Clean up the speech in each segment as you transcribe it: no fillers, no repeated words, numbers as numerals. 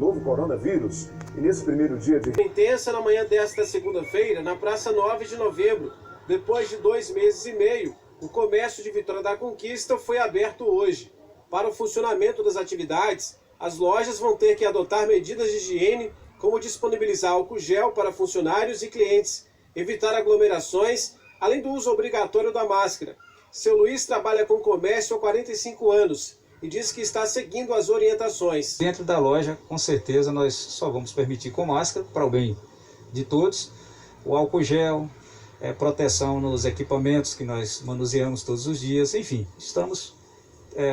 novo coronavírus. E nesse primeiro dia de... Intensa na manhã desta segunda-feira, na Praça 9 de Novembro. Depois de 2 meses e meio, o comércio de Vitória da Conquista foi aberto hoje. Para o funcionamento das atividades, as lojas vão ter que adotar medidas de higiene, como disponibilizar álcool gel para funcionários e clientes, evitar aglomerações, além do uso obrigatório da máscara. Seu Luiz trabalha com comércio há 45 anos e diz que está seguindo as orientações. Dentro da loja, com certeza, nós só vamos permitir com máscara, para o bem de todos, o álcool gel, proteção nos equipamentos que nós manuseamos todos os dias, enfim, estamos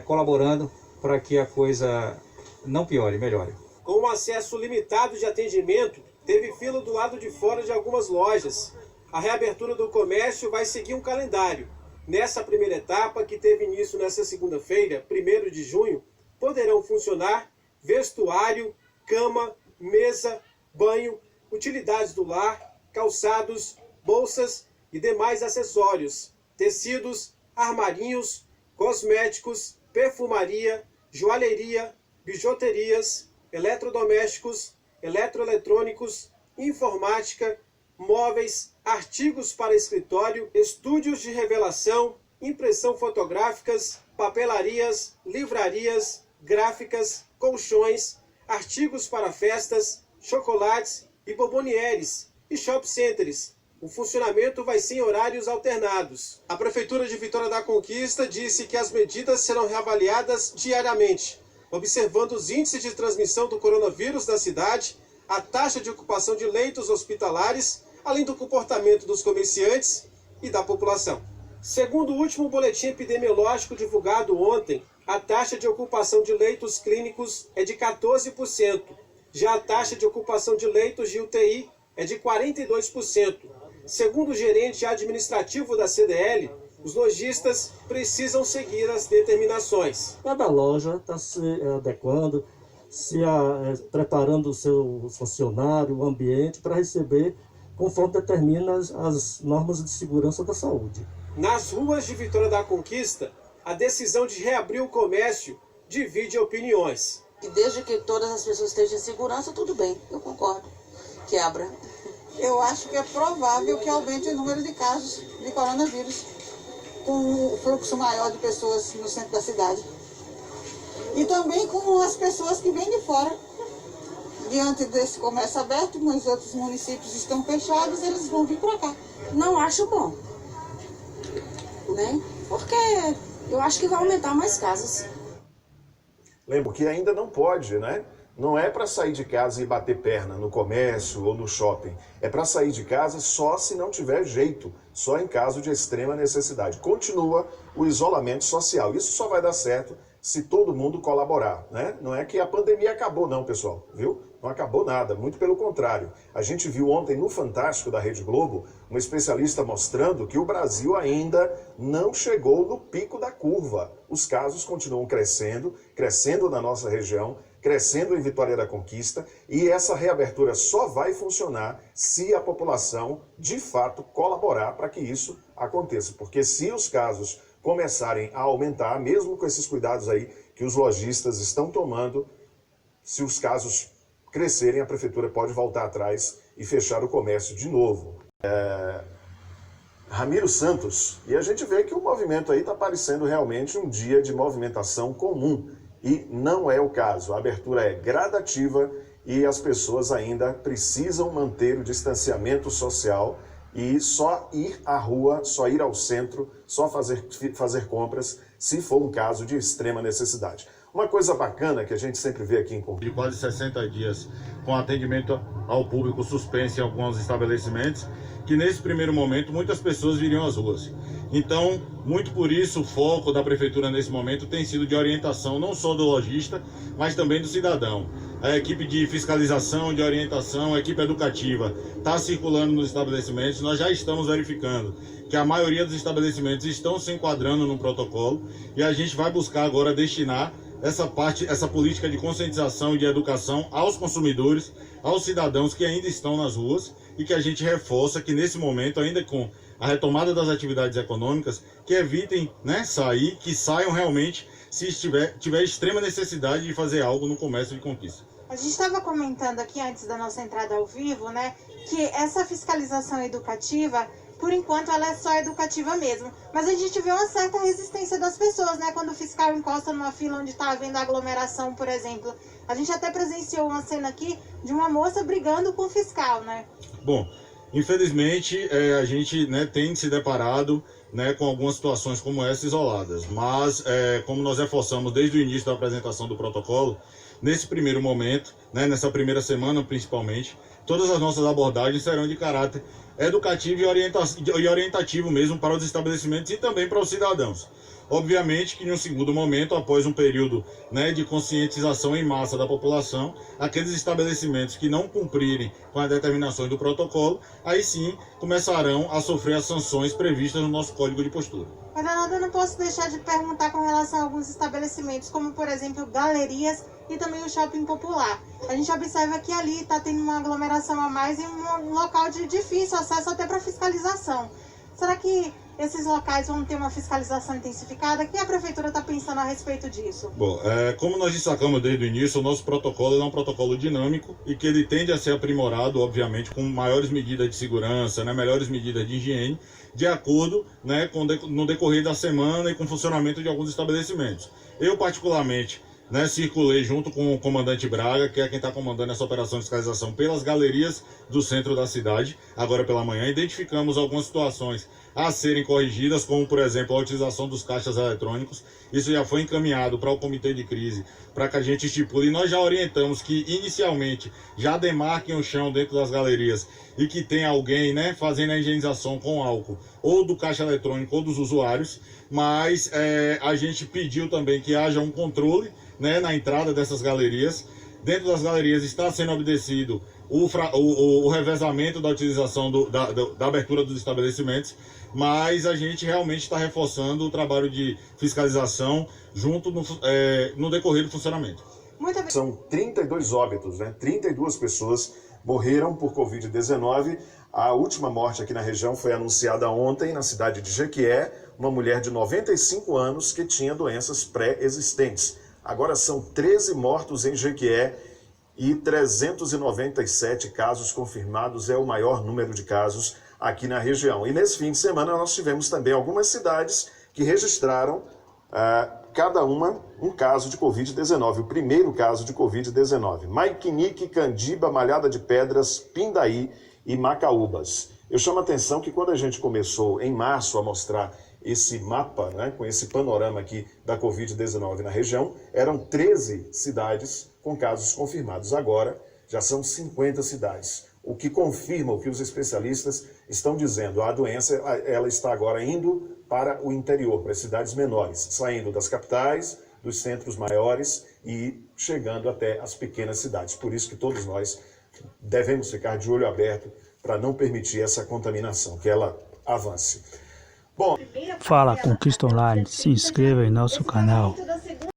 colaborando para que a coisa não piore, melhore. Com um acesso limitado de atendimento, teve fila do lado de fora de algumas lojas. A reabertura do comércio vai seguir um calendário. Nessa primeira etapa, que teve início nesta segunda-feira, 1º de junho, poderão funcionar vestuário, cama, mesa, banho, utilidades do lar, calçados, bolsas e demais acessórios, tecidos, armarinhos, cosméticos, perfumaria, joalheria, bijuterias, eletrodomésticos, eletroeletrônicos, informática, móveis, artigos para escritório, estúdios de revelação, impressão fotográficas, papelarias, livrarias, gráficas, colchões, artigos para festas, chocolates e bombonières e shopping centers. O funcionamento vai ser em horários alternados. A Prefeitura de Vitória da Conquista disse que as medidas serão reavaliadas diariamente, observando os índices de transmissão do coronavírus na cidade, a taxa de ocupação de leitos hospitalares, além do comportamento dos comerciantes e da população. Segundo o último boletim epidemiológico divulgado ontem, a taxa de ocupação de leitos clínicos é de 14%. Já a taxa de ocupação de leitos de UTI é de 42%. Segundo o gerente administrativo da CDL, os lojistas precisam seguir as determinações. Cada loja está se adequando, preparando o seu funcionário, o ambiente, para receber conforme determina as normas de segurança da saúde. Nas ruas de Vitória da Conquista, a decisão de reabrir o comércio divide opiniões. E desde que todas as pessoas estejam em segurança, tudo bem, eu concordo que abra. Eu acho que é provável que aumente o número de casos de coronavírus, com o fluxo maior de pessoas no centro da cidade. E também com as pessoas que vêm de fora. Diante desse comércio aberto, os outros municípios estão fechados, eles vão vir para cá. Não acho bom, né? Porque eu acho que vai aumentar mais casos. Lembro que ainda não pode, né? Não é para sair de casa e bater perna no comércio ou no shopping. É para sair de casa só se não tiver jeito, só em caso de extrema necessidade. Continua o isolamento social. Isso só vai dar certo se todo mundo colaborar, né? Não é que a pandemia acabou não, pessoal, viu? Não acabou nada, muito pelo contrário. A gente viu ontem no Fantástico da Rede Globo, um especialista mostrando que o Brasil ainda não chegou no pico da curva. Os casos continuam crescendo na nossa região, crescendo em Vitória da Conquista, e essa reabertura só vai funcionar se a população, de fato, colaborar para que isso aconteça. Porque se os casos começarem a aumentar, mesmo com esses cuidados aí que os lojistas estão tomando, se os casos crescerem, a prefeitura pode voltar atrás e fechar o comércio de novo. Ramiro Santos, e a gente vê que o movimento aí está parecendo realmente um dia de movimentação comum, e não é o caso. A abertura é gradativa e as pessoas ainda precisam manter o distanciamento social e só ir à rua, só ir ao centro, só fazer compras, se for um caso de extrema necessidade. Uma coisa bacana que a gente sempre vê aqui em Conquista. De quase 60 dias com atendimento ao público suspenso em alguns estabelecimentos, que nesse primeiro momento muitas pessoas viriam às ruas. Então, muito por isso, o foco da Prefeitura nesse momento tem sido de orientação não só do lojista, mas também do cidadão. A equipe de fiscalização, de orientação, a equipe educativa está circulando nos estabelecimentos. Nós já estamos verificando que a maioria dos estabelecimentos estão se enquadrando no protocolo e a gente vai buscar agora destinar essa política de conscientização e de educação aos consumidores, aos cidadãos que ainda estão nas ruas, e que a gente reforça que nesse momento, ainda com a retomada das atividades econômicas, que evitem, né, sair, que saiam realmente se tiver extrema necessidade de fazer algo no comércio de Conquista. A gente estava comentando aqui antes da nossa entrada ao vivo, né, que essa fiscalização educativa, por enquanto, ela é só educativa mesmo. Mas a gente vê uma certa resistência das pessoas, né, quando o fiscal encosta numa fila onde está havendo aglomeração, por exemplo. A gente até presenciou uma cena aqui de uma moça brigando com o fiscal, né? Bom, infelizmente, a gente, né, tem se deparado, né, com algumas situações como essa isoladas. Mas, como nós reforçamos desde o início da apresentação do protocolo, nesse primeiro momento, né, nessa primeira semana principalmente, todas as nossas abordagens serão de caráter educativo e orientativo mesmo para os estabelecimentos e também para os cidadãos. Obviamente que em um segundo momento, após um período, né, de conscientização em massa da população, aqueles estabelecimentos que não cumprirem com as determinações do protocolo, aí sim começarão a sofrer as sanções previstas no nosso Código de Postura. Fernando, eu não posso deixar de perguntar com relação a alguns estabelecimentos, como por exemplo galerias e também o shopping popular. A gente observa que ali está tendo uma aglomeração a mais e um local de difícil acesso até para fiscalização. Será que esses locais vão ter uma fiscalização intensificada? O que a Prefeitura está pensando a respeito disso? Bom, como nós destacamos desde o início, o nosso protocolo é um protocolo dinâmico e que ele tende a ser aprimorado, obviamente, com maiores medidas de segurança, né, melhores medidas de higiene, de acordo, né, no decorrer da semana e com o funcionamento de alguns estabelecimentos. Eu, particularmente, né, circulei junto com o comandante Braga, que é quem está comandando essa operação de fiscalização pelas galerias do centro da cidade, agora pela manhã. Identificamos algumas situações a serem corrigidas, como, por exemplo, a utilização dos caixas eletrônicos. Isso já foi encaminhado para o comitê de crise, para que a gente estipule. E nós já orientamos que, inicialmente, já demarquem o chão dentro das galerias e que tenha alguém, né, fazendo a higienização com álcool, ou do caixa eletrônico ou dos usuários. Mas a gente pediu também que haja um controle, né, na entrada dessas galerias. Dentro das galerias está sendo obedecido o revezamento da utilização da abertura dos estabelecimentos, mas a gente realmente está reforçando o trabalho de fiscalização junto no decorrer do funcionamento. São 32 óbitos, né? 32 pessoas morreram por Covid-19. A última morte aqui na região foi anunciada ontem na cidade de Jequié, uma mulher de 95 anos que tinha doenças pré-existentes. Agora são 13 mortos em Jequié e 397 casos confirmados, é o maior número de casos aqui na região. E nesse fim de semana nós tivemos também algumas cidades que registraram cada uma um caso de Covid-19, o primeiro caso de Covid-19. Maiquinique, Candiba, Malhada de Pedras, Pindaí e Macaúbas. Eu chamo a atenção que quando a gente começou em março a mostrar esse mapa, né, com esse panorama aqui da Covid-19 na região, eram 13 cidades com casos confirmados. Agora já são 50 cidades, o que confirma o que os especialistas estão dizendo. A doença ela está agora indo para o interior, para as cidades menores, saindo das capitais, dos centros maiores e chegando até as pequenas cidades. Por isso que todos nós devemos ficar de olho aberto para não permitir essa contaminação, que ela avance. Bom, Fala Conquista Online, se inscreva em nosso canal.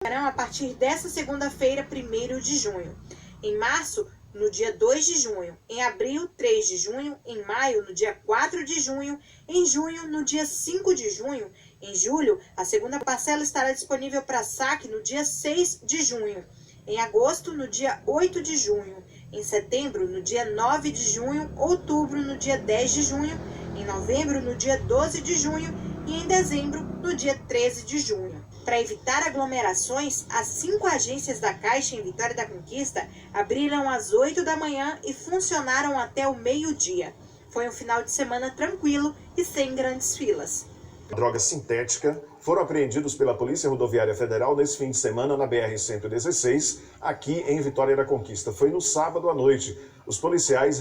A partir dessa segunda-feira, 1º de junho. Em março, no dia 2 de junho. Em abril, 3 de junho. Em maio, no dia 4 de junho. Em junho, no dia 5 de junho. Em julho, a segunda parcela estará disponível para saque no dia 6 de junho. Em agosto, no dia 8 de junho. Em setembro, no dia 9 de junho. Outubro, no dia 10 de junho. Em novembro, no dia 12 de junho, e em dezembro, no dia 13 de junho. Para evitar aglomerações, as 5 agências da Caixa em Vitória da Conquista abriram às 8 da manhã e funcionaram até o meio-dia. Foi um final de semana tranquilo e sem grandes filas. Droga sintética foram apreendidos pela Polícia Rodoviária Federal nesse fim de semana na BR-116, aqui em Vitória da Conquista. Foi no sábado à noite. Os policiais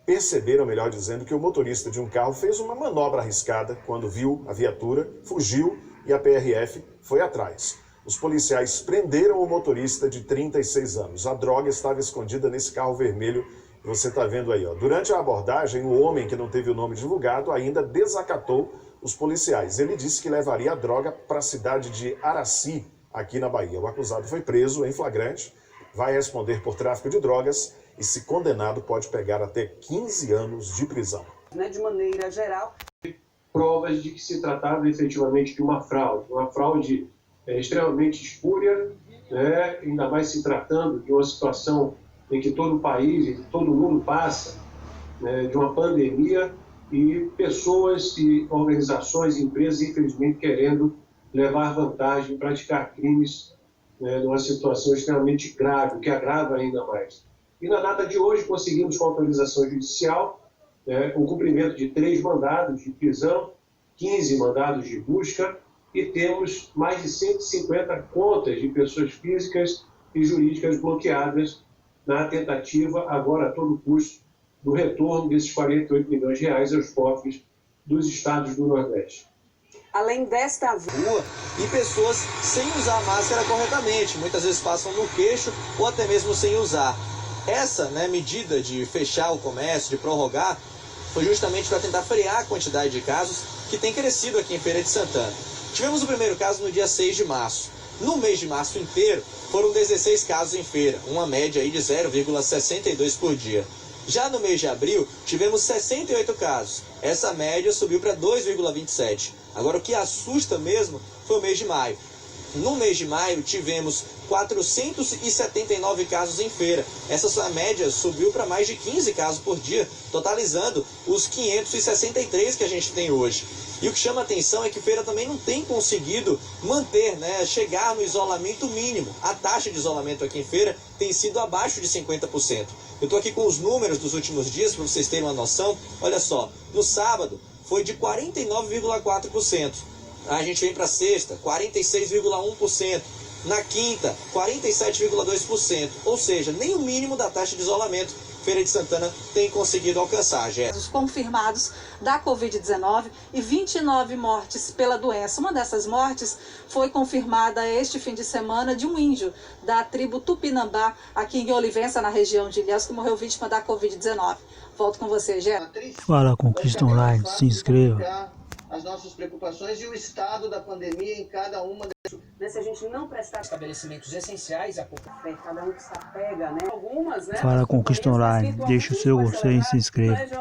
perceberam, melhor dizendo, que o motorista de um carro fez uma manobra arriscada quando viu a viatura, fugiu e a PRF foi atrás. Os policiais prenderam o motorista de 36 anos. A droga estava escondida nesse carro vermelho que você está vendo aí, ó. Durante a abordagem, o homem, que não teve o nome divulgado, ainda desacatou os policiais. Ele disse que levaria a droga para a cidade de Araci, aqui na Bahia. O acusado foi preso em flagrante, vai responder por tráfico de drogas e, se condenado, pode pegar até 15 anos de prisão. De maneira geral, provas de que se tratava efetivamente de uma fraude extremamente espúria né? Ainda mais se tratando de uma situação em que todo o país, todo mundo passa, né, de uma pandemia e pessoas e organizações e empresas, infelizmente, querendo levar vantagem, praticar crimes, né, numa situação extremamente grave, que agrava ainda mais. E na data de hoje conseguimos, com autorização judicial, o cumprimento de 3 mandados de prisão, 15 mandados de busca e temos mais de 150 contas de pessoas físicas e jurídicas bloqueadas na tentativa, agora a todo custo, do retorno desses 48 milhões de reais aos cofres dos estados do Nordeste. Além desta rua e pessoas sem usar a máscara corretamente, muitas vezes passam no queixo ou até mesmo sem usar. Essa medida de fechar o comércio, de prorrogar, foi justamente para tentar frear a quantidade de casos que tem crescido aqui em Feira de Santana. Tivemos o primeiro caso no dia 6 de março. No mês de março inteiro, foram 16 casos em feira, uma média aí de 0,62 por dia. Já no mês de abril, tivemos 68 casos. Essa média subiu para 2,27. Agora, o que assusta mesmo foi o mês de maio. No mês de maio, tivemos 479 casos em feira. Essa média subiu para mais de 15 casos por dia, totalizando os 563 que a gente tem hoje. E o que chama a atenção é que Feira também não tem conseguido manter, chegar no isolamento mínimo. A taxa de isolamento aqui em Feira tem sido abaixo de 50%. Eu estou aqui com os números dos últimos dias, para vocês terem uma noção. Olha só, no sábado foi de 49,4%. A gente vem para sexta, 46,1%. Na quinta, 47,2%. Ou seja, nem o mínimo da taxa de isolamento Feira de Santana tem conseguido alcançar. Os confirmados da Covid-19 e 29 mortes pela doença. Uma dessas mortes foi confirmada este fim de semana de um índio da tribo Tupinambá, aqui em Olivença, na região de Ilhéus, que morreu vítima da Covid-19. Volto com você, Gé. Fala Conquista Online, se inscreva. As nossas preocupações e o estado da pandemia em cada uma das... Se a gente não prestar estabelecimentos essenciais, cada um que se apega, Algumas, Fala Conquista Online, deixa o seu gostei e se inscreva.